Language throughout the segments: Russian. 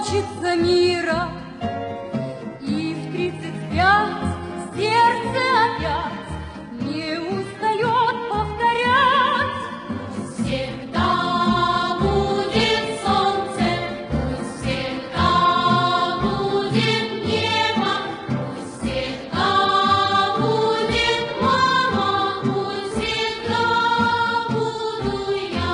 хочется мира. И в 35 сердце опять не устает повторять: всегда будет солнце, пусть всегда будет небо, пусть всегда будет мама, пусть всегда буду я.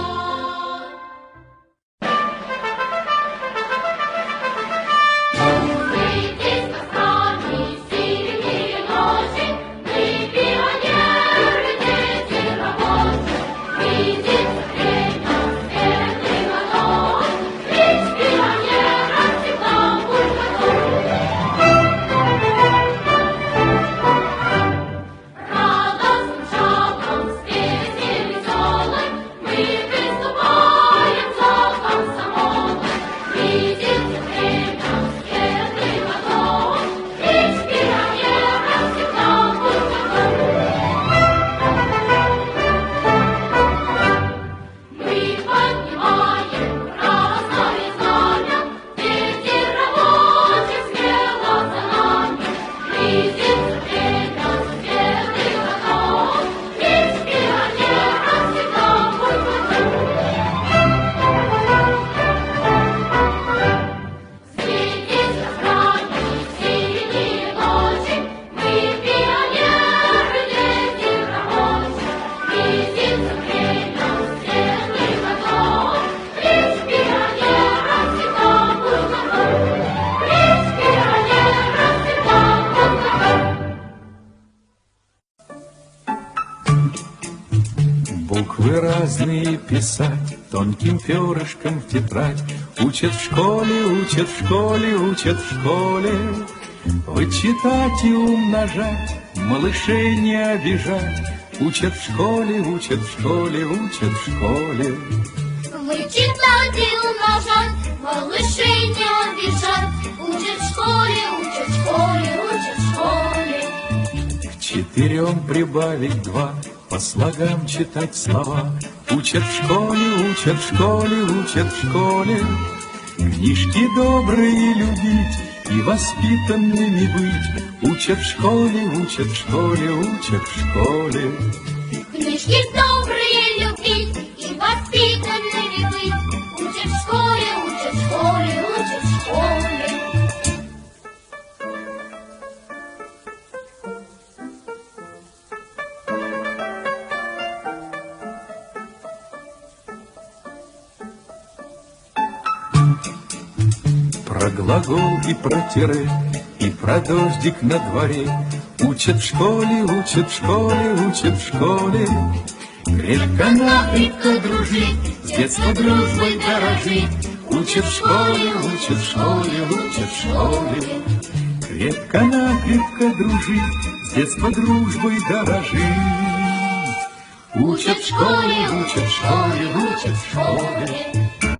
Буквы разные писать тонким перышком в тетрадь. Учат в школе, учат в школе, учат в школе. Вычитать и умножать, малышей не обижать. Учат в школе, учат в школе, учат в школе. Вычитать и умножать, малышей не обижать. Учат в школе, учат в школе, учат в школе. К 4 прибавить 2, по слогам читать слова. Учат в школе, учат в школе, учат в школе. Книжки добрые любить и воспитанными быть. Учат в школе, учат в школе, учат в школе. Книжки добрые любить и воспитанными быть. Учат в школе, учат в школе, учат в школе. Про глагол и про тире, и про дождик на дворе. Учат в школе, учат в школе, учат в школе. Крепко-накрепко дружить, с детской дружбой дорожить. Учат в школе, учат в школе, учат в школе. Крепко-накрепко дружить, с детской дружбой дорожить. Учат в школе, учат в школе, учат в школе.